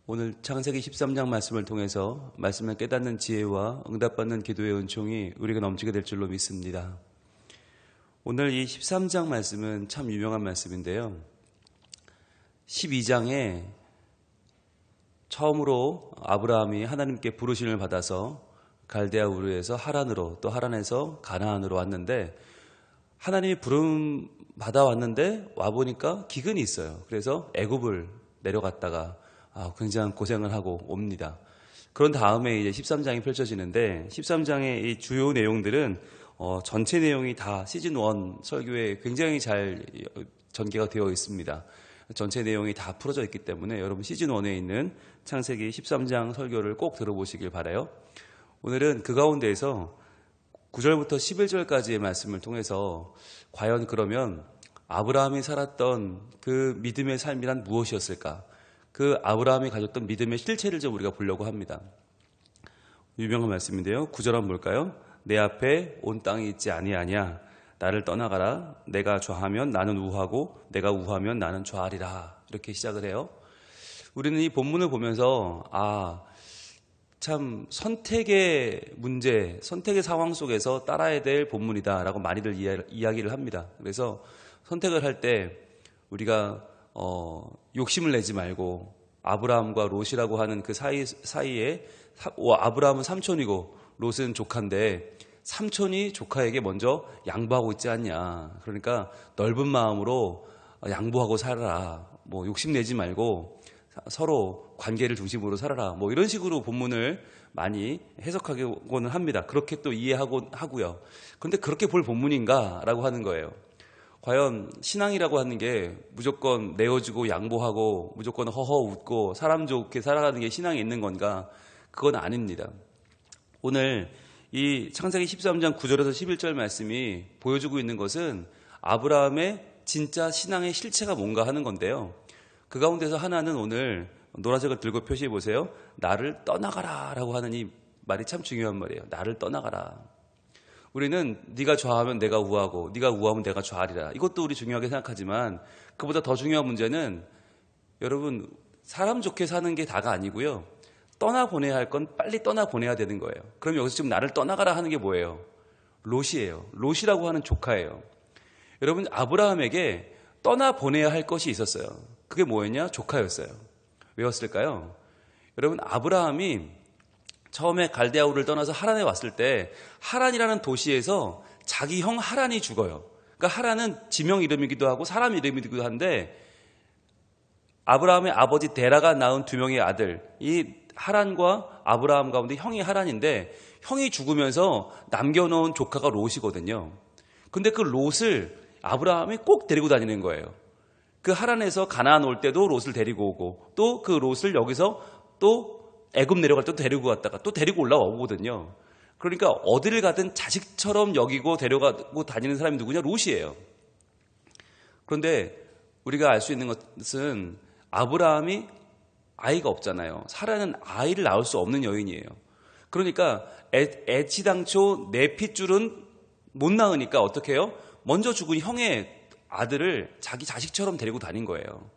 오늘 창세기 13장 말씀을 통해서 말씀을 깨닫는 지혜와 응답받는 기도의 은총이 우리가 넘치게 될 줄로 믿습니다. 오늘 이 13장 말씀은 참 유명한 말씀인데요. 12장에 처음으로 아브라함이 하나님께 부르심을 받아서 갈대아 우르에서 하란으로, 또 하란에서 가나안으로 왔는데, 하나님이 부름 받아왔는데 와보니까 기근이 있어요. 그래서 애굽을 내려갔다가 굉장한 고생을 하고 옵니다. 그런 다음에 이제 13장이 펼쳐지는데, 13장의 이 주요 내용들은 전체 내용이 다 시즌 1 설교에 굉장히 잘 전개가 되어 있습니다. 전체 내용이 다 풀어져 있기 때문에 여러분 시즌 1에 있는 창세기 13장 설교를 꼭 들어보시길 바라요. 오늘은 그 가운데에서 9절부터 11절까지의 말씀을 통해서 과연 그러면 아브라함이 살았던 그 믿음의 삶이란 무엇이었을까? 그 아브라함이 가졌던 믿음의 실체를 좀 우리가 보려고 합니다. 유명한 말씀인데요. 9절 한번 볼까요? 내 앞에 온 땅이 있지 아니하냐? 나를 떠나가라. 내가 좌하면 나는 우하고 내가 우하면 나는 좌하리라. 이렇게 시작을 해요. 우리는 이 본문을 보면서 참 선택의 문제, 선택의 상황 속에서 따라야 될 본문이다라고 많이들 이야기를 합니다. 그래서 선택을 할 때 우리가 욕심을 내지 말고, 아브라함과 롯이라고 하는 그 사이에 아브라함은 삼촌이고 롯은 조카인데 삼촌이 조카에게 먼저 양보하고 있지 않냐. 그러니까 넓은 마음으로 양보하고 살아라. 욕심내지 말고 서로 관계를 중심으로 살아라. 이런 식으로 본문을 많이 해석하고는 합니다. 그렇게 또 이해하고 하고요. 그런데 그렇게 볼 본문인가라고 하는 거예요. 과연 신앙이라고 하는 게 무조건 내어주고 양보하고 무조건 허허 웃고 사람 좋게 살아가는 게 신앙에 있는 건가? 그건 아닙니다. 오늘 이 창세기 13장 9절에서 11절 말씀이 보여주고 있는 것은 아브라함의 진짜 신앙의 실체가 뭔가 하는 건데요. 그 가운데서 하나는 오늘 노란색을 들고 표시해 보세요. 나를 떠나가라 라고 하는 이 말이 참 중요한 말이에요. 나를 떠나가라. 우리는 네가 좌하면 내가 우하고 네가 우하면 내가 좌하리라. 이것도 우리 중요하게 생각하지만 그보다 더 중요한 문제는, 여러분, 사람 좋게 사는 게 다가 아니고요. 떠나보내야 할 건 빨리 떠나보내야 되는 거예요. 그럼 여기서 지금 나를 떠나가라 하는 게 뭐예요? 롯이에요. 롯이라고 하는 조카예요. 여러분, 아브라함에게 떠나보내야 할 것이 있었어요. 그게 뭐였냐? 조카였어요. 왜였을까요? 여러분, 아브라함이 처음에 갈대아우를 떠나서 하란에 왔을 때 하란이라는 도시에서 자기 형 하란이 죽어요. 그러니까 하란은 지명 이름이기도 하고 사람 이름이기도 한데, 아브라함의 아버지 데라가 낳은 두 명의 아들, 이 하란과 아브라함 가운데 형이 하란인데, 형이 죽으면서 남겨놓은 조카가 롯이거든요. 근데 그 롯을 아브라함이 꼭 데리고 다니는 거예요. 그 하란에서 가나안 올 때도 롯을 데리고 오고, 또 그 롯을 여기서 또 애굽 내려갈 때도 데리고 갔다가 또 데리고 올라오거든요. 그러니까 어디를 가든 자식처럼 여기고 데려가고 다니는 사람이 누구냐? 롯이에요. 그런데 우리가 알 수 있는 것은 아브라함이 아이가 없잖아요. 사라는 아이를 낳을 수 없는 여인이에요. 그러니까 애치당초 내 핏줄은 못 낳으니까 어떻게 해요? 먼저 죽은 형의 아들을 자기 자식처럼 데리고 다닌 거예요.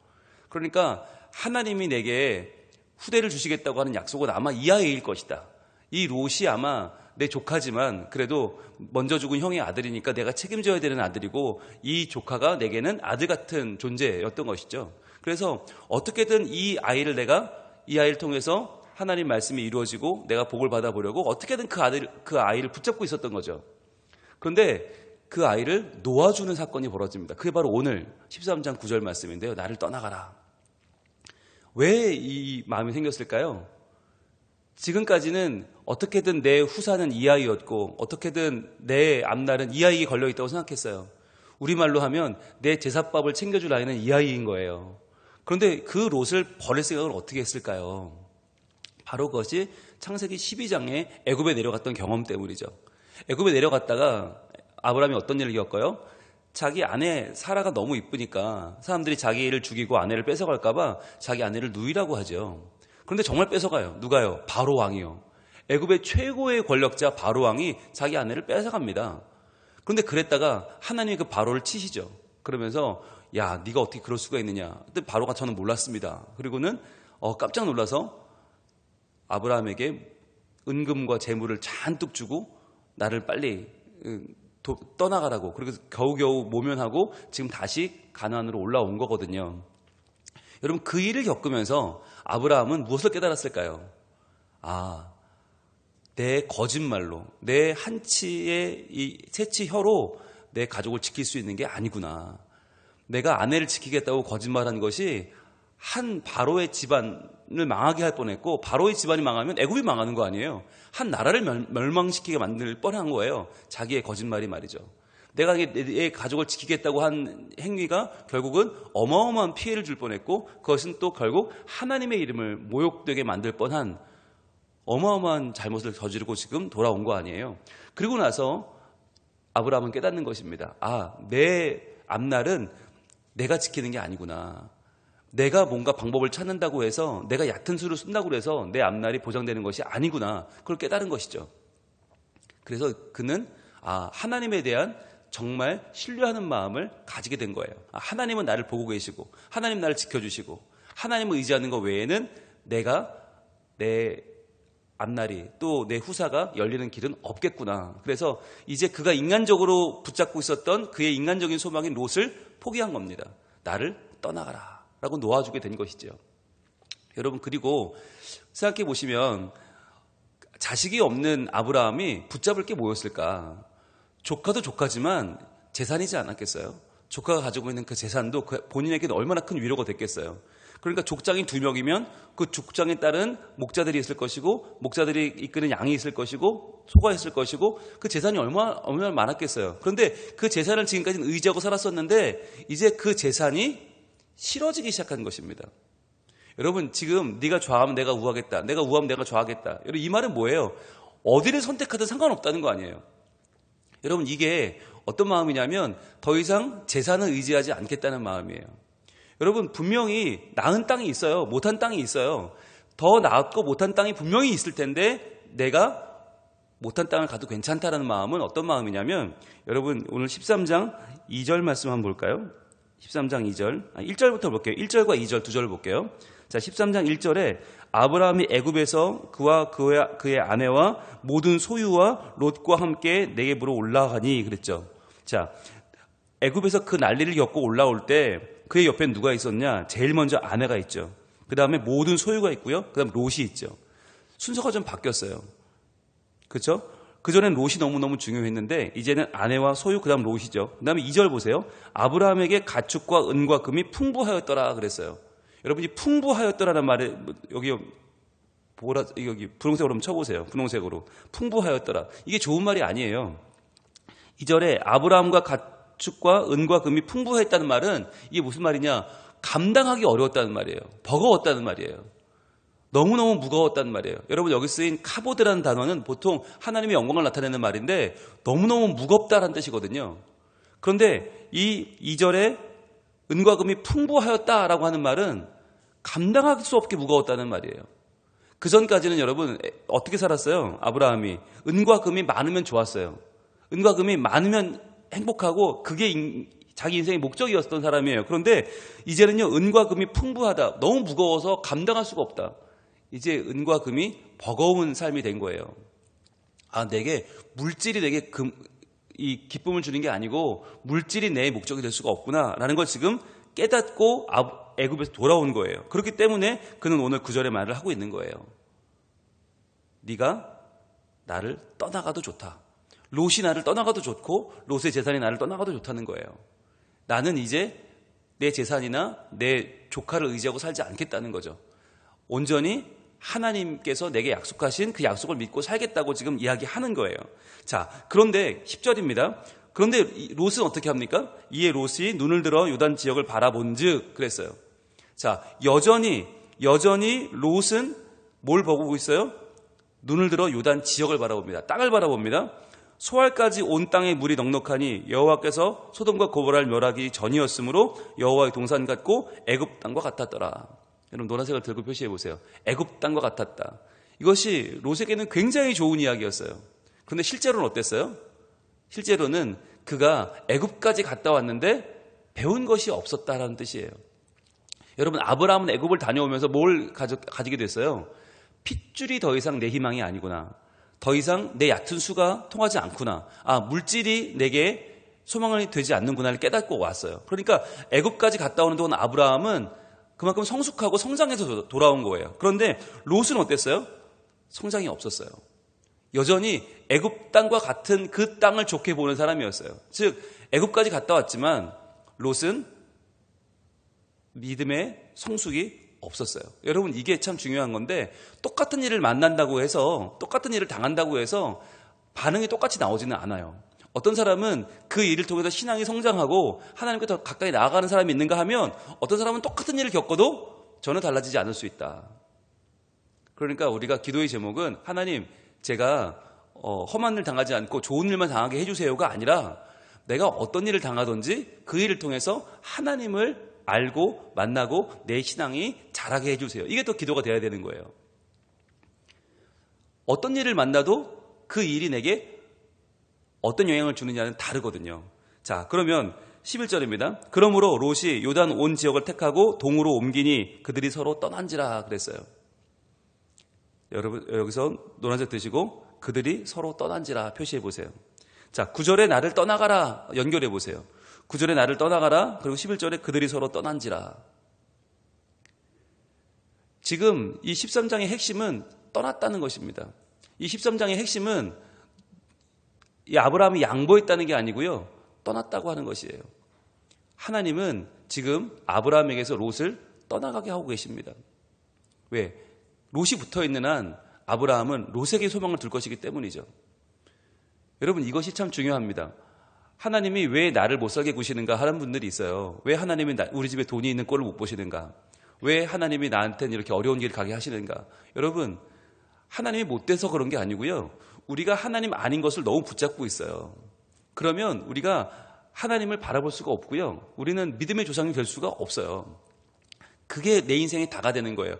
그러니까 하나님이 내게 후대를 주시겠다고 하는 약속은 아마 이 아이일 것이다. 이 롯이 아마 내 조카지만 그래도 먼저 죽은 형의 아들이니까 내가 책임져야 되는 아들이고, 이 조카가 내게는 아들 같은 존재였던 것이죠. 그래서 어떻게든 이 아이를 통해서 하나님 말씀이 이루어지고 내가 복을 받아보려고 어떻게든 그 아이를 붙잡고 있었던 거죠. 그런데 그 아이를 놓아주는 사건이 벌어집니다. 그게 바로 오늘 13장 9절 말씀인데요. 나를 떠나가라. 왜 이 마음이 생겼을까요? 지금까지는 어떻게든 내 후사는 이 아이였고 어떻게든 내 앞날은 이 아이에 걸려있다고 생각했어요. 우리말로 하면 내 제사밥을 챙겨줄 아이는 이 아이인 거예요. 그런데 그 롯을 버릴 생각을 어떻게 했을까요? 바로 그것이 창세기 12장에 애굽에 내려갔던 경험 때문이죠. 애굽에 내려갔다가 아브라함이 어떤 일을 겪어요? 자기 아내 사라가 너무 이쁘니까 사람들이 자기를 죽이고 아내를 뺏어갈까 봐 자기 아내를 누이라고 하죠. 그런데 정말 뺏어가요. 누가요? 바로 왕이요. 애굽의 최고의 권력자 바로 왕이 자기 아내를 뺏어갑니다. 그런데 그랬다가 하나님이 그 바로를 치시죠. 그러면서 야, 네가 어떻게 그럴 수가 있느냐. 근데 바로가 저는 몰랐습니다. 그리고는 깜짝 놀라서 아브라함에게 은금과 재물을 잔뜩 주고 나를 빨리 떠나가라고, 그래서 겨우겨우 모면하고 지금 다시 가나안으로 올라온 거거든요. 여러분, 그 일을 겪으면서 아브라함은 무엇을 깨달았을까요? 내 거짓말로, 내 한치의 이 새치 혀로 내 가족을 지킬 수 있는 게 아니구나. 내가 아내를 지키겠다고 거짓말한 것이 한 바로의 집안을 망하게 할 뻔했고, 바로의 집안이 망하면 애굽이 망하는 거 아니에요. 한 나라를 멸망시키게 만들 뻔한 거예요. 자기의 거짓말이 말이죠. 내가 내 가족을 지키겠다고 한 행위가 결국은 어마어마한 피해를 줄 뻔했고, 그것은 또 결국 하나님의 이름을 모욕되게 만들 뻔한 어마어마한 잘못을 저지르고 지금 돌아온 거 아니에요. 그리고 나서 아브라함은 깨닫는 것입니다. 내 앞날은 내가 지키는 게 아니구나. 내가 뭔가 방법을 찾는다고 해서, 내가 얕은 수를 쓴다고 해서 내 앞날이 보장되는 것이 아니구나. 그걸 깨달은 것이죠. 그래서 그는 하나님에 대한 정말 신뢰하는 마음을 가지게 된 거예요. 하나님은 나를 보고 계시고, 하나님 나를 지켜주시고, 하나님을 의지하는 것 외에는 내가 내 앞날이, 또 내 후사가 열리는 길은 없겠구나. 그래서 이제 그가 인간적으로 붙잡고 있었던 그의 인간적인 소망인 롯을 포기한 겁니다. 나를 떠나가라 라고 놓아주게 된 것이죠. 여러분, 그리고 생각해 보시면 자식이 없는 아브라함이 붙잡을 게 뭐였을까? 조카도 조카지만 재산이지 않았겠어요? 조카가 가지고 있는 그 재산도 본인에게는 얼마나 큰 위로가 됐겠어요? 그러니까 족장이 2명이면 그 족장에 따른 목자들이 있을 것이고, 목자들이 이끄는 양이 있을 것이고, 소가 있을 것이고, 그 재산이 얼마나 많았겠어요. 그런데 그 재산을 지금까지는 의지하고 살았었는데 이제 그 재산이 싫어지기 시작한 것입니다. 여러분, 지금 네가 좌하면 내가 우하겠다, 내가 우하면 내가 좌하겠다, 여러분, 이 말은 뭐예요? 어디를 선택하든 상관없다는 거 아니에요. 여러분, 이게 어떤 마음이냐면 더 이상 재산을 의지하지 않겠다는 마음이에요. 여러분, 분명히 나은 땅이 있어요. 못한 땅이 있어요. 더 나았고 못한 땅이 분명히 있을 텐데 내가 못한 땅을 가도 괜찮다라는 마음은 어떤 마음이냐면, 여러분, 오늘 13장 2절 말씀 한번 볼까요? 13장 2절, 1절부터 볼게요. 1절과 2절 두 절을 볼게요. 자, 13장 1절에 아브라함이 애굽에서 그와 그의 아내와 모든 소유와 롯과 함께 네겝으로 올라가니 그랬죠. 자, 애굽에서 그 난리를 겪고 올라올 때 그의 옆에 누가 있었냐? 제일 먼저 아내가 있죠. 그 다음에 모든 소유가 있고요. 그 다음에 롯이 있죠. 순서가 좀 바뀌었어요. 그렇죠? 그전엔 롯이 너무너무 중요했는데 이제는 아내와 소유, 그 다음 롯이죠. 그 다음에 2절 보세요. 아브라함에게 가축과 은과 금이 풍부하였더라 그랬어요. 여러분이 풍부하였더라는 말에 여기 분홍색으로 한번 쳐보세요. 분홍색으로. 풍부하였더라. 이게 좋은 말이 아니에요. 2절에 아브라함과 가축과 은과 금이 풍부했다는 말은 이게 무슨 말이냐? 감당하기 어려웠다는 말이에요. 버거웠다는 말이에요. 너무너무 무거웠다는 말이에요. 여러분, 여기 쓰인 카보드라는 단어는 보통 하나님의 영광을 나타내는 말인데 너무너무 무겁다라는 뜻이거든요. 그런데 이 2절에 은과 금이 풍부하였다라고 하는 말은 감당할 수 없게 무거웠다는 말이에요. 그 전까지는 여러분 어떻게 살았어요? 아브라함이 은과 금이 많으면 좋았어요. 은과 금이 많으면 행복하고 그게 자기 인생의 목적이었던 사람이에요. 그런데 이제는요, 은과 금이 풍부하다, 너무 무거워서 감당할 수가 없다. 이제 은과 금이 버거운 삶이 된 거예요. 내게 물질이 내게 이 기쁨을 주는 게 아니고 물질이 내 목적이 될 수가 없구나라는 걸 지금 깨닫고 애굽에서 돌아온 거예요. 그렇기 때문에 그는 오늘 9절의 말을 하고 있는 거예요. 네가 나를 떠나가도 좋다. 롯이 나를 떠나가도 좋고 롯의 재산이 나를 떠나가도 좋다는 거예요. 나는 이제 내 재산이나 내 조카를 의지하고 살지 않겠다는 거죠. 온전히 하나님께서 내게 약속하신 그 약속을 믿고 살겠다고 지금 이야기하는 거예요. 자, 그런데 10절입니다. 그런데 롯은 어떻게 합니까? 이에 롯이 눈을 들어 요단 지역을 바라본즉 그랬어요. 자, 여전히 롯은 뭘 보고 있어요? 눈을 들어 요단 지역을 바라봅니다. 땅을 바라봅니다. 소알까지 온 땅에 물이 넉넉하니 여호와께서 소돔과 고모라를 멸하기 전이었으므로 여호와의 동산 같고 애굽 땅과 같았더라. 여러분, 노란색을 들고 표시해 보세요. 애굽 땅과 같았다. 이것이 롯에게는 굉장히 좋은 이야기였어요. 그런데 실제로는 어땠어요? 실제로는 그가 애굽까지 갔다 왔는데 배운 것이 없었다라는 뜻이에요. 여러분, 아브라함은 애굽을 다녀오면서 뭘 가지게 됐어요? 핏줄이 더 이상 내 희망이 아니구나. 더 이상 내 얕은 수가 통하지 않구나. 물질이 내게 소망이 되지 않는구나를 깨닫고 왔어요. 그러니까 애굽까지 갔다 오는 동안 아브라함은 그만큼 성숙하고 성장해서 돌아온 거예요. 그런데 롯은 어땠어요? 성장이 없었어요. 여전히 애굽 땅과 같은 그 땅을 좋게 보는 사람이었어요. 즉 애굽까지 갔다 왔지만 롯은 믿음의 성숙이 없었어요. 여러분, 이게 참 중요한 건데, 똑같은 일을 만난다고 해서, 똑같은 일을 당한다고 해서 반응이 똑같이 나오지는 않아요. 어떤 사람은 그 일을 통해서 신앙이 성장하고 하나님께 더 가까이 나아가는 사람이 있는가 하면, 어떤 사람은 똑같은 일을 겪어도 전혀 달라지지 않을 수 있다. 그러니까 우리가 기도의 제목은, 하나님, 제가 험한 일 당하지 않고 좋은 일만 당하게 해주세요가 아니라, 내가 어떤 일을 당하든지 그 일을 통해서 하나님을 알고 만나고 내 신앙이 자라게 해주세요. 이게 또 기도가 돼야 되는 거예요. 어떤 일을 만나도 그 일이 내게 어떤 영향을 주느냐는 다르거든요. 자, 그러면 11절입니다. 그러므로 롯이 요단 온 지역을 택하고 동으로 옮기니 그들이 서로 떠난지라 그랬어요. 여러분, 여기서 노란색 드시고 그들이 서로 떠난지라 표시해 보세요. 자, 9절에 나를 떠나가라 연결해 보세요. 9절에 나를 떠나가라, 그리고 11절에 그들이 서로 떠난지라. 지금 이 13장의 핵심은 떠났다는 것입니다. 이 13장의 핵심은 이 아브라함이 양보했다는 게 아니고요, 떠났다고 하는 것이에요. 하나님은 지금 아브라함에게서 롯을 떠나가게 하고 계십니다. 왜? 롯이 붙어있는 한 아브라함은 롯에게 소망을 둘 것이기 때문이죠. 여러분, 이것이 참 중요합니다. 하나님이 왜 나를 못 살게 구시는가 하는 분들이 있어요. 왜 하나님이 우리 집에 돈이 있는 꼴을 못 보시는가? 왜 하나님이 나한테는 이렇게 어려운 길 가게 하시는가? 여러분, 하나님이 못돼서 그런 게 아니고요, 우리가 하나님 아닌 것을 너무 붙잡고 있어요. 그러면 우리가 하나님을 바라볼 수가 없고요, 우리는 믿음의 조상이 될 수가 없어요. 그게 내 인생의 다가 되는 거예요.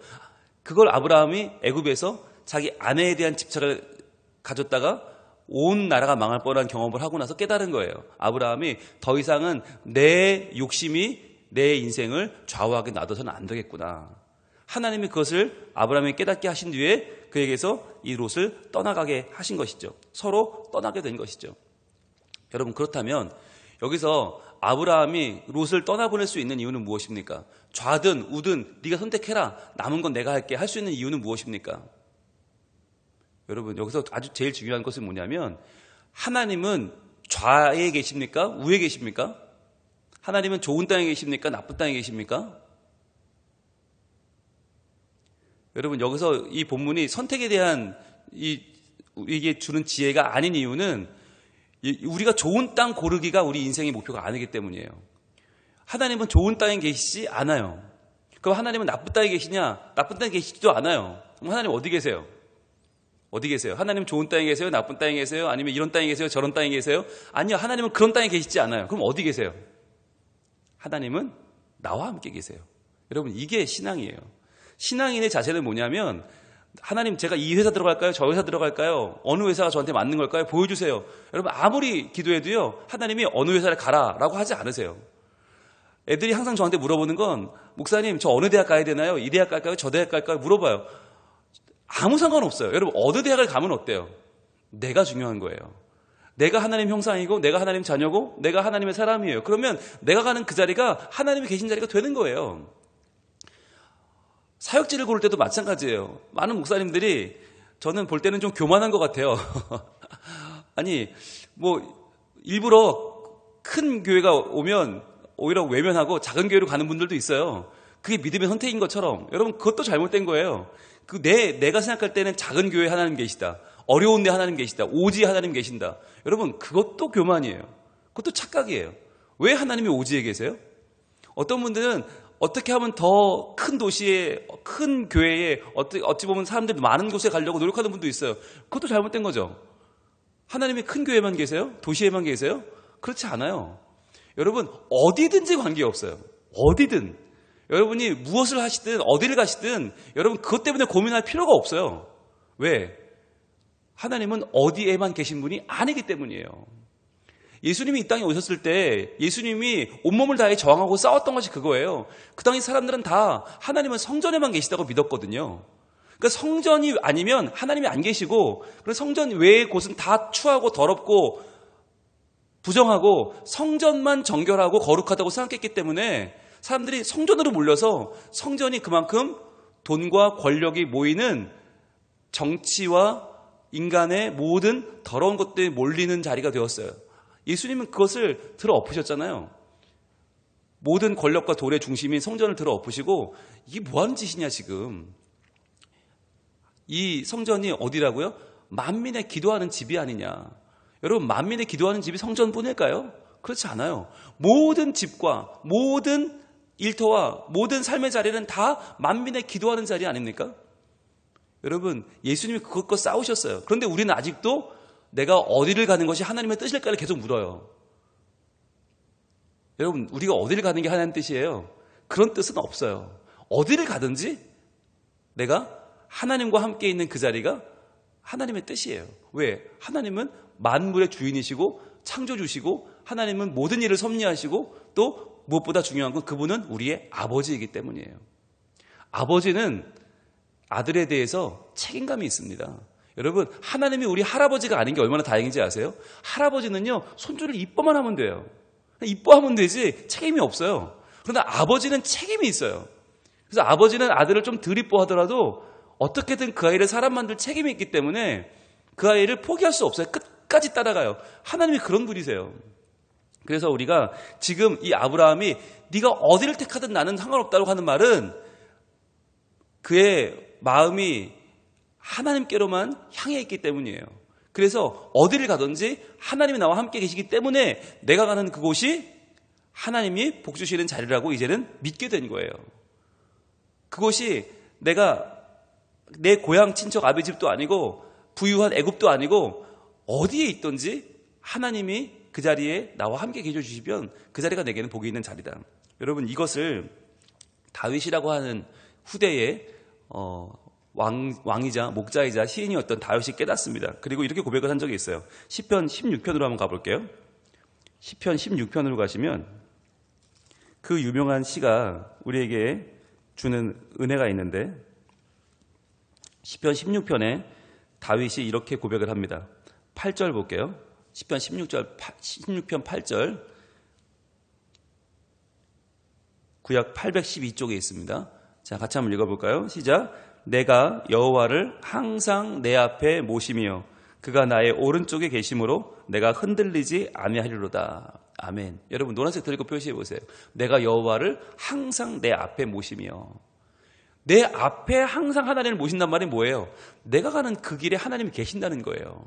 그걸 아브라함이 애굽에서 자기 아내에 대한 집착을 가졌다가 온 나라가 망할 뻔한 경험을 하고 나서 깨달은 거예요. 아브라함이 더 이상은 내 욕심이 내 인생을 좌우하게 놔둬서는 안 되겠구나. 하나님이 그것을 아브라함이 깨닫게 하신 뒤에 그에게서 이 롯을 떠나가게 하신 것이죠. 서로 떠나게 된 것이죠. 여러분, 그렇다면 여기서 아브라함이 롯을 떠나보낼 수 있는 이유는 무엇입니까? 좌든 우든 네가 선택해라, 남은 건 내가 할게 할 수 있는 이유는 무엇입니까? 여러분, 여기서 아주 제일 중요한 것은 뭐냐면, 하나님은 좌에 계십니까? 우에 계십니까? 하나님은 좋은 땅에 계십니까? 나쁜 땅에 계십니까? 여러분, 여기서 이 본문이 선택에 대한 이게 주는 지혜가 아닌 이유는, 우리가 좋은 땅 고르기가 우리 인생의 목표가 아니기 때문이에요. 하나님은 좋은 땅에 계시지 않아요. 그럼 하나님은 나쁜 땅에 계시냐? 나쁜 땅에 계시지도 않아요. 그럼 하나님 어디 계세요? 어디 계세요? 하나님 좋은 땅에 계세요? 나쁜 땅에 계세요? 아니면 이런 땅에 계세요? 저런 땅에 계세요? 아니요, 하나님은 그런 땅에 계시지 않아요. 그럼 어디 계세요? 하나님은 나와 함께 계세요. 여러분, 이게 신앙이에요. 신앙인의 자세는 뭐냐면, 하나님, 제가 이 회사 들어갈까요? 저 회사 들어갈까요? 어느 회사가 저한테 맞는 걸까요? 보여주세요. 여러분, 아무리 기도해도요, 하나님이 어느 회사를 가라라고 하지 않으세요. 애들이 항상 저한테 물어보는 건, 목사님, 저 어느 대학 가야 되나요? 이 대학 갈까요? 저 대학 갈까요? 물어봐요. 아무 상관없어요. 여러분, 어느 대학을 가면 어때요? 내가 중요한 거예요. 내가 하나님 형상이고, 내가 하나님 자녀고, 내가 하나님의 사람이에요. 그러면 내가 가는 그 자리가 하나님이 계신 자리가 되는 거예요. 사역지를 고를 때도 마찬가지예요. 많은 목사님들이 저는 볼 때는 좀 교만한 것 같아요. 아니, 일부러 큰 교회가 오면 오히려 외면하고 작은 교회로 가는 분들도 있어요. 그게 믿음의 선택인 것처럼. 여러분, 그것도 잘못된 거예요. 내가 생각할 때는 작은 교회에 하나님 계시다, 어려운 데 하나님 계시다, 오지에 하나님 계신다. 여러분, 그것도 교만이에요. 그것도 착각이에요. 왜 하나님이 오지에 계세요? 어떤 분들은 어떻게 하면 더 큰 도시에, 큰 교회에, 어찌 보면 사람들이 많은 곳에 가려고 노력하는 분도 있어요. 그것도 잘못된 거죠. 하나님이 큰 교회만 계세요? 도시에만 계세요? 그렇지 않아요. 여러분, 어디든지 관계없어요. 어디든. 여러분이 무엇을 하시든 어디를 가시든 여러분, 그것 때문에 고민할 필요가 없어요. 왜? 하나님은 어디에만 계신 분이 아니기 때문이에요. 예수님이 이 땅에 오셨을 때 예수님이 온몸을 다해 저항하고 싸웠던 것이 그거예요. 그 당시 사람들은 다 하나님은 성전에만 계시다고 믿었거든요. 그러니까 성전이 아니면 하나님이 안 계시고, 성전 외의 곳은 다 추하고 더럽고 부정하고 성전만 정결하고 거룩하다고 생각했기 때문에 사람들이 성전으로 몰려서 성전이 그만큼 돈과 권력이 모이는 정치와 인간의 모든 더러운 것들이 몰리는 자리가 되었어요. 예수님은 그것을 들어 엎으셨잖아요. 모든 권력과 돈의 중심인 성전을 들어 엎으시고, 이게 뭐하는 짓이냐 지금. 이 성전이 어디라고요? 만민의 기도하는 집이 아니냐. 여러분, 만민의 기도하는 집이 성전뿐일까요? 그렇지 않아요. 모든 집과 모든 일터와 모든 삶의 자리는 다 만민의 기도하는 자리 아닙니까? 여러분, 예수님이 그것과 싸우셨어요. 그런데 우리는 아직도 내가 어디를 가는 것이 하나님의 뜻일까를 계속 물어요. 여러분, 우리가 어디를 가는 게 하나님의 뜻이에요? 그런 뜻은 없어요. 어디를 가든지 내가 하나님과 함께 있는 그 자리가 하나님의 뜻이에요. 왜? 하나님은 만물의 주인이시고 창조주시고, 하나님은 모든 일을 섭리하시고, 또 무엇보다 중요한 건 그분은 우리의 아버지이기 때문이에요. 아버지는 아들에 대해서 책임감이 있습니다. 여러분, 하나님이 우리 할아버지가 아닌 게 얼마나 다행인지 아세요? 할아버지는요, 손주를 이뻐만 하면 돼요. 이뻐하면 되지 책임이 없어요. 그런데 아버지는 책임이 있어요. 그래서 아버지는 아들을 좀 덜 이뻐하더라도 어떻게든 그 아이를 사람 만들 책임이 있기 때문에 그 아이를 포기할 수 없어요. 끝까지 따라가요. 하나님이 그런 분이세요. 그래서 우리가 지금 이 아브라함이 네가 어디를 택하든 나는 상관없다고 하는 말은 그의 마음이 하나님께로만 향해 있기 때문이에요. 그래서 어디를 가든지 하나님이 나와 함께 계시기 때문에 내가 가는 그곳이 하나님이 복 주시는 자리라고 이제는 믿게 된 거예요. 그곳이 내가 내 고향 친척 아비 집도 아니고 부유한 애굽도 아니고 어디에 있든지 하나님이 그 자리에 나와 함께 계셔 주시면 그 자리가 내게는 복이 있는 자리다. 여러분, 이것을 다윗이라고 하는 후대의 왕이자 목자이자 시인이었던 다윗이 깨닫습니다. 그리고 이렇게 고백을 한 적이 있어요. 시편 16편으로 한번 가볼게요. 시편 16편으로 가시면 그 유명한 시가 우리에게 주는 은혜가 있는데, 시편 16편에 다윗이 이렇게 고백을 합니다. 8절 볼게요. 시편 16편 8절, 구약 812쪽에 있습니다. 자, 같이 한번 읽어볼까요? 시작. 내가 여호와를 항상 내 앞에 모시며 그가 나의 오른쪽에 계심으로 내가 흔들리지 아니하리로다. 아멘. 여러분, 노란색 들고 표시해 보세요. 내가 여호와를 항상 내 앞에 모시며. 내 앞에 항상 하나님을 모신단 말이 뭐예요? 내가 가는 그 길에 하나님이 계신다는 거예요.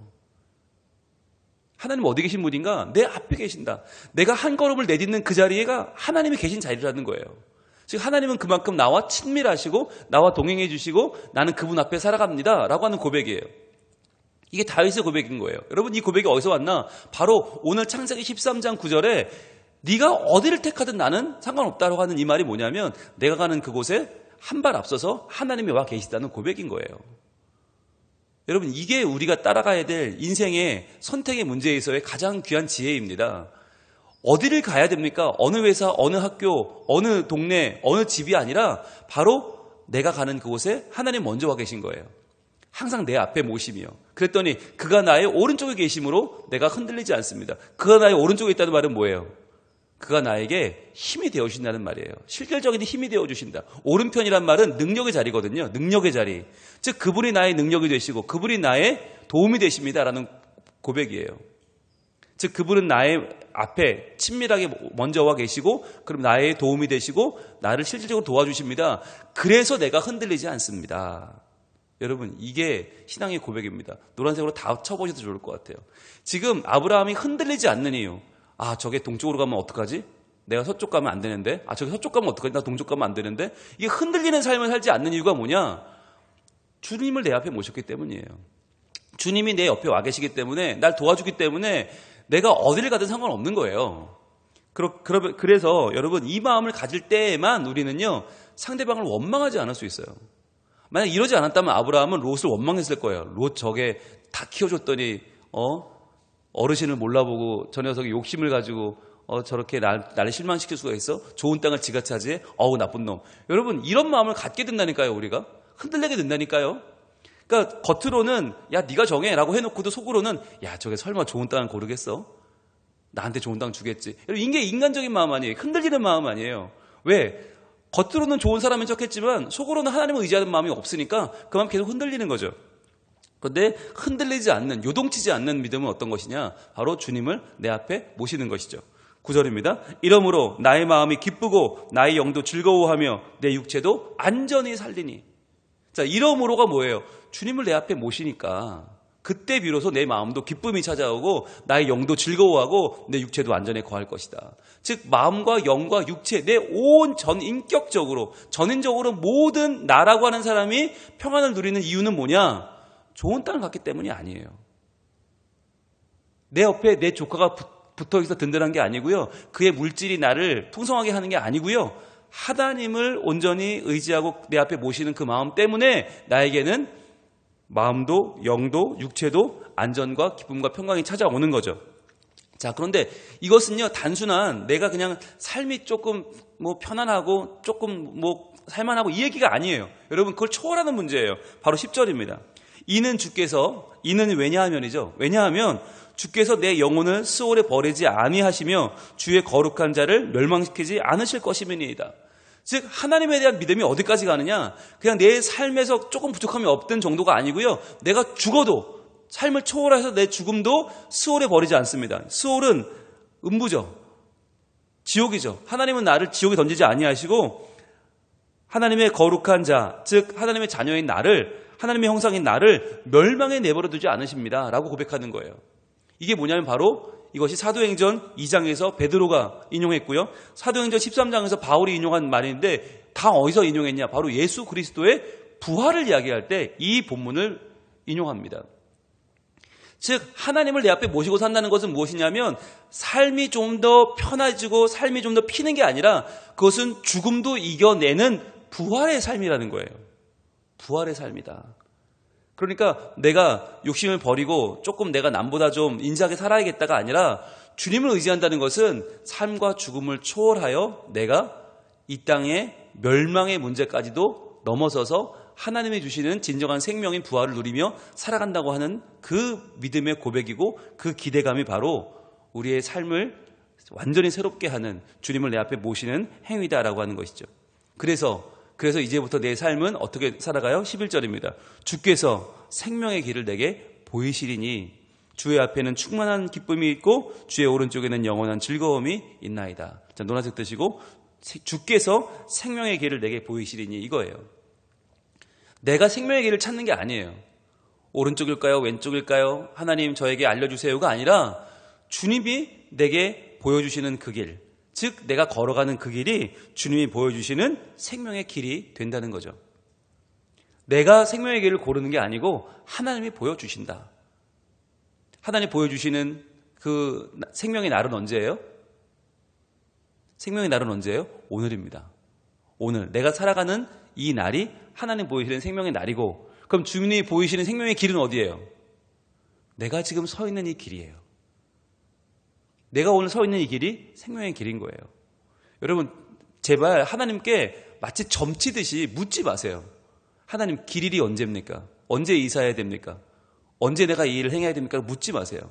하나님 어디 계신 분인가? 내 앞에 계신다. 내가 한 걸음을 내딛는 그 자리가 하나님이 계신 자리라는 거예요. 즉 하나님은 그만큼 나와 친밀하시고 나와 동행해 주시고 나는 그분 앞에 살아갑니다 라고 하는 고백이에요. 이게 다윗의 고백인 거예요. 여러분, 이 고백이 어디서 왔나? 바로 오늘 창세기 13장 9절에 네가 어디를 택하든 나는 상관없다라고 하는 이 말이 뭐냐면, 내가 가는 그곳에 한 발 앞서서 하나님이 와 계시다는 고백인 거예요. 여러분, 이게 우리가 따라가야 될 인생의 선택의 문제에서의 가장 귀한 지혜입니다. 어디를 가야 됩니까? 어느 회사, 어느 학교, 어느 동네, 어느 집이 아니라 바로 내가 가는 그곳에 하나님 먼저 와 계신 거예요. 항상 내 앞에 모시며. 그랬더니 그가 나의 오른쪽에 계심으로 내가 흔들리지 않습니다. 그가 나의 오른쪽에 있다는 말은 뭐예요? 그가 나에게 힘이 되어주신다는 말이에요. 실질적인 힘이 되어주신다. 오른편이란 말은 능력의 자리거든요. 능력의 자리. 즉 그분이 나의 능력이 되시고 그분이 나의 도움이 되십니다라는 고백이에요. 즉 그분은 나의 앞에 친밀하게 먼저 와 계시고 그럼 나의 도움이 되시고 나를 실질적으로 도와주십니다. 그래서 내가 흔들리지 않습니다. 여러분, 이게 신앙의 고백입니다. 노란색으로 다 쳐보셔도 좋을 것 같아요. 지금 아브라함이 흔들리지 않는 이유. 아, 저게 동쪽으로 가면 어떡하지? 내가 서쪽 가면 안 되는데. 아, 저게 서쪽 가면 어떡하지? 나 동쪽 가면 안 되는데. 이게 흔들리는 삶을 살지 않는 이유가 뭐냐? 주님을 내 앞에 모셨기 때문이에요. 주님이 내 옆에 와 계시기 때문에, 날 도와주기 때문에 내가 어디를 가든 상관없는 거예요. 그래서 여러분, 이 마음을 가질 때에만 우리는요, 상대방을 원망하지 않을 수 있어요. 만약 이러지 않았다면 아브라함은 롯을 원망했을 거예요. 롯 저게 다 키워줬더니 어르신을 몰라보고 저 녀석이 욕심을 가지고 저렇게 나를 실망시킬 수가 있어? 좋은 땅을 지가 차지해? 어우 나쁜 놈. 여러분 이런 마음을 갖게 된다니까요. 우리가 흔들리게 된다니까요. 그러니까 겉으로는 야 네가 정해라고 해놓고도 속으로는 야 저게 설마 좋은 땅을 고르겠어? 나한테 좋은 땅 주겠지. 여러분 이게 인간적인 마음 아니에요. 흔들리는 마음 아니에요. 왜? 겉으로는 좋은 사람인 척했지만 속으로는 하나님을 의지하는 마음이 없으니까 그 마음 계속 흔들리는 거죠. 그런데 흔들리지 않는, 요동치지 않는 믿음은 어떤 것이냐? 바로 주님을 내 앞에 모시는 것이죠. 9절입니다. 이러므로 나의 마음이 기쁘고 나의 영도 즐거워하며 내 육체도 안전히 살리니. 자, 이러므로가 뭐예요? 주님을 내 앞에 모시니까 그때 비로소 내 마음도 기쁨이 찾아오고 나의 영도 즐거워하고 내 육체도 안전에 거할 것이다. 즉 마음과 영과 육체, 내 온 전인격적으로 전인적으로 모든 나라고 하는 사람이 평안을 누리는 이유는 뭐냐? 좋은 땅을 갖기 때문이 아니에요. 내 옆에 내 조카가 붙어있어 든든한 게 아니고요. 그의 물질이 나를 풍성하게 하는 게 아니고요. 하나님을 온전히 의지하고 내 앞에 모시는 그 마음 때문에 나에게는 마음도 영도 육체도 안전과 기쁨과 평강이 찾아오는 거죠. 자, 그런데 이것은요 단순한 내가 그냥 삶이 조금 편안하고 조금 살만하고 이 얘기가 아니에요. 여러분 그걸 초월하는 문제예요. 바로 10절입니다. 이는 왜냐하면이죠. 왜냐하면 주께서 내 영혼을 스올에 버리지 아니하시며 주의 거룩한 자를 멸망시키지 않으실 것임이니이다. 즉 하나님에 대한 믿음이 어디까지 가느냐? 그냥 내 삶에서 조금 부족함이 없던 정도가 아니고요. 내가 죽어도 삶을 초월해서 내 죽음도 스올에 버리지 않습니다. 스올은 음부죠. 지옥이죠. 하나님은 나를 지옥에 던지지 아니하시고 하나님의 거룩한 자, 즉 하나님의 자녀인 나를, 하나님의 형상인 나를 멸망에 내버려 두지 않으십니다 라고 고백하는 거예요. 이게 뭐냐면 바로 이것이 사도행전 2장에서 베드로가 인용했고요. 사도행전 13장에서 바울이 인용한 말인데 다 어디서 인용했냐? 바로 예수 그리스도의 부활을 이야기할 때 이 본문을 인용합니다. 즉 하나님을 내 앞에 모시고 산다는 것은 무엇이냐면 삶이 좀 더 편해지고 삶이 좀 더 피는 게 아니라 그것은 죽음도 이겨내는 부활의 삶이라는 거예요. 부활의 삶이다. 그러니까 내가 욕심을 버리고 조금 내가 남보다 좀 인자하게 살아야겠다가 아니라 주님을 의지한다는 것은 삶과 죽음을 초월하여 내가 이 땅의 멸망의 문제까지도 넘어서서 하나님이 주시는 진정한 생명인 부활을 누리며 살아간다고 하는 그 믿음의 고백이고 그 기대감이 바로 우리의 삶을 완전히 새롭게 하는 주님을 내 앞에 모시는 행위다라고 하는 것이죠. 그래서 이제부터 내 삶은 어떻게 살아가요? 11절입니다. 주께서 생명의 길을 내게 보이시리니 주의 앞에는 충만한 기쁨이 있고 주의 오른쪽에는 영원한 즐거움이 있나이다. 자, 노란색 뜨시고 주께서 생명의 길을 내게 보이시리니 이거예요. 내가 생명의 길을 찾는 게 아니에요. 오른쪽일까요? 왼쪽일까요? 하나님 저에게 알려주세요가 아니라 주님이 내게 보여주시는 그 길, 즉 내가 걸어가는 그 길이 주님이 보여주시는 생명의 길이 된다는 거죠. 내가 생명의 길을 고르는 게 아니고 하나님이 보여주신다. 하나님이 보여주시는 그 생명의 날은 언제예요? 생명의 날은 언제예요? 오늘입니다. 오늘 내가 살아가는 이 날이 하나님 보이시는 생명의 날이고, 그럼 주님이 보이시는 생명의 길은 어디예요? 내가 지금 서 있는 이 길이에요. 내가 오늘 서 있는 이 길이 생명의 길인 거예요. 여러분 제발 하나님께 마치 점치듯이 묻지 마세요. 하나님 길일이 언제입니까? 언제 이사해야 됩니까? 언제 내가 이 일을 행해야 됩니까? 묻지 마세요.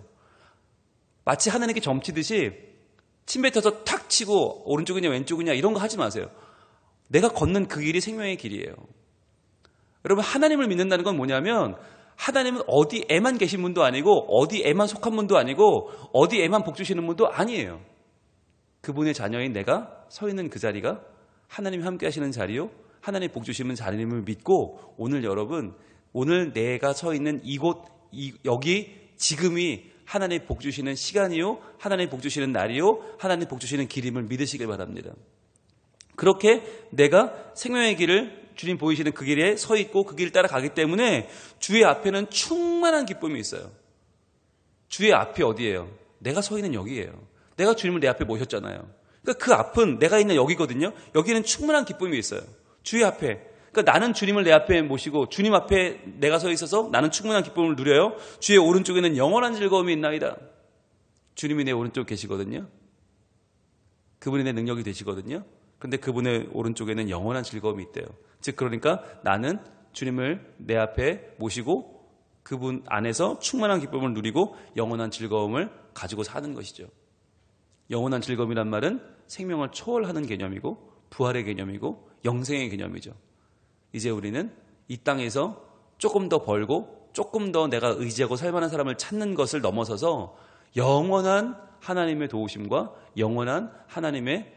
마치 하나님께 점치듯이 침 뱉어서 탁 치고 오른쪽이냐 왼쪽이냐 이런 거 하지 마세요. 내가 걷는 그 길이 생명의 길이에요. 여러분 하나님을 믿는다는 건 뭐냐면 하나님은 어디에만 계신 분도 아니고 어디에만 속한 분도 아니고 어디에만 복 주시는 분도 아니에요. 그분의 자녀인 내가 서 있는 그 자리가 하나님이 함께 하시는 자리요, 하나님 복 주시는 자리임을 믿고 오늘 여러분, 오늘 내가 서 있는 이곳, 여기 지금이 하나님 복 주시는 시간이요, 하나님 복 주시는 날이요, 하나님 복 주시는 길임을 믿으시길 바랍니다. 그렇게 내가 생명의 길을 주님 보이시는 그 길에 서 있고 그 길을 따라가기 때문에 주의 앞에는 충만한 기쁨이 있어요. 주의 앞이 어디예요? 내가 서 있는 여기예요. 내가 주님을 내 앞에 모셨잖아요. 그러니까 그 앞은 내가 있는 여기거든요. 여기는 충만한 기쁨이 있어요. 주의 앞에. 그러니까 나는 주님을 내 앞에 모시고 주님 앞에 내가 서 있어서 나는 충만한 기쁨을 누려요. 주의 오른쪽에는 영원한 즐거움이 있나이다. 주님이 내 오른쪽 계시거든요. 그분이 내 능력이 되시거든요. 그런데 그분의 오른쪽에는 영원한 즐거움이 있대요. 즉 그러니까 나는 주님을 내 앞에 모시고 그분 안에서 충만한 기쁨을 누리고 영원한 즐거움을 가지고 사는 것이죠. 영원한 즐거움이란 말은 생명을 초월하는 개념이고 부활의 개념이고 영생의 개념이죠. 이제 우리는 이 땅에서 조금 더 벌고 조금 더 내가 의지하고 살만한 사람을 찾는 것을 넘어서서 영원한 하나님의 도우심과 영원한 하나님의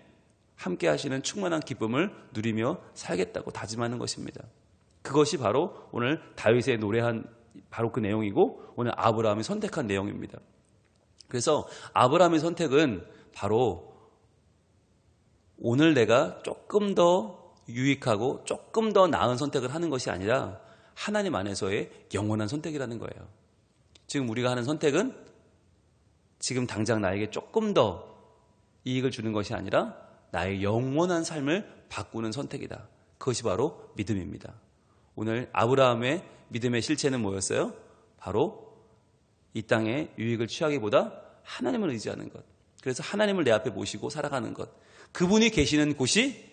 함께 하시는 충만한 기쁨을 누리며 살겠다고 다짐하는 것입니다. 그것이 바로 오늘 다윗의 노래한 바로 그 내용이고 오늘 아브라함이 선택한 내용입니다. 그래서 아브라함의 선택은 바로 오늘 내가 조금 더 유익하고 조금 더 나은 선택을 하는 것이 아니라 하나님 안에서의 영원한 선택이라는 거예요. 지금 우리가 하는 선택은 지금 당장 나에게 조금 더 이익을 주는 것이 아니라 나의 영원한 삶을 바꾸는 선택이다. 그것이 바로 믿음입니다. 오늘 아브라함의 믿음의 실체는 뭐였어요? 바로 이 땅의 유익을 취하기보다 하나님을 의지하는 것. 그래서 하나님을 내 앞에 모시고 살아가는 것. 그분이 계시는 곳이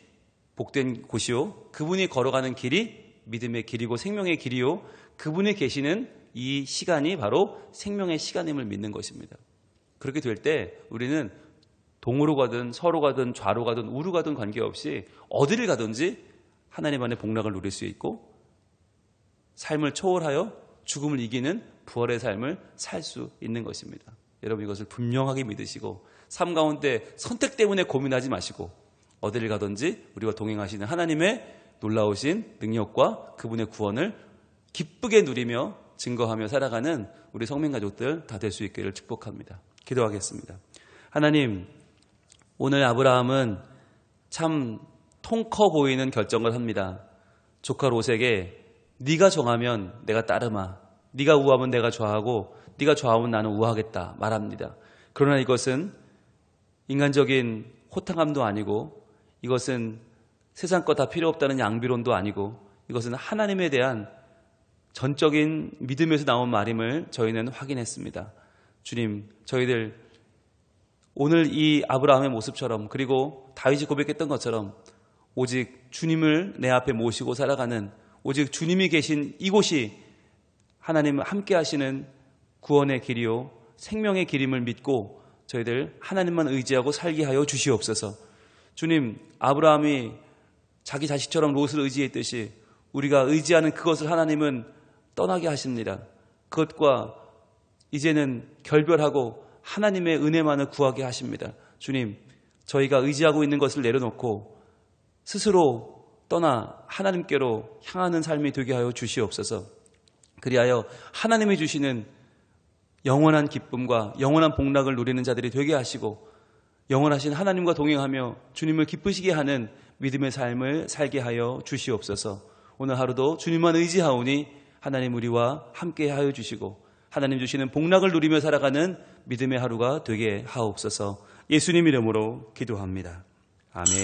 복된 곳이요. 그분이 걸어가는 길이 믿음의 길이고 생명의 길이요. 그분이 계시는 이 시간이 바로 생명의 시간임을 믿는 것입니다. 그렇게 될 때 우리는 동으로 가든 서로 가든 좌로 가든 우로 가든 관계없이 어디를 가든지 하나님 안에 복락을 누릴 수 있고 삶을 초월하여 죽음을 이기는 부활의 삶을 살 수 있는 것입니다. 여러분 이것을 분명하게 믿으시고 삶 가운데 선택 때문에 고민하지 마시고 어디를 가든지 우리와 동행하시는 하나님의 놀라우신 능력과 그분의 구원을 기쁘게 누리며 증거하며 살아가는 우리 성민가족들 다 될 수 있기를 축복합니다. 기도하겠습니다. 하나님, 오늘 아브라함은 참 통 커 보이는 결정을 합니다. 조카 롯에게 네가 정하면 내가 따르마, 네가 우하면 내가 좌하고 네가 좌하면 나는 우하겠다 말합니다. 그러나 이것은 인간적인 호탕함도 아니고 이것은 세상 거 다 필요 없다는 양비론도 아니고 이것은 하나님에 대한 전적인 믿음에서 나온 말임을 저희는 확인했습니다. 주님, 저희들 오늘 이 아브라함의 모습처럼 그리고 다윗이 고백했던 것처럼 오직 주님을 내 앞에 모시고 살아가는 오직 주님이 계신 이곳이 하나님 함께 하시는 구원의 길이요 생명의 길임을 믿고 저희들 하나님만 의지하고 살게 하여 주시옵소서. 주님, 아브라함이 자기 자식처럼 롯을 의지했듯이 우리가 의지하는 그것을 하나님은 떠나게 하십니다. 그것과 이제는 결별하고 하나님의 은혜만을 구하게 하십니다. 주님, 저희가 의지하고 있는 것을 내려놓고 스스로 떠나 하나님께로 향하는 삶이 되게 하여 주시옵소서. 그리하여 하나님이 주시는 영원한 기쁨과 영원한 복락을 누리는 자들이 되게 하시고 영원하신 하나님과 동행하며 주님을 기쁘시게 하는 믿음의 삶을 살게 하여 주시옵소서. 오늘 하루도 주님만 의지하오니 하나님 우리와 함께 하여 주시고 하나님 주시는 복락을 누리며 살아가는 믿음의 하루가 되게 하옵소서. 예수님 이름으로 기도합니다. 아멘.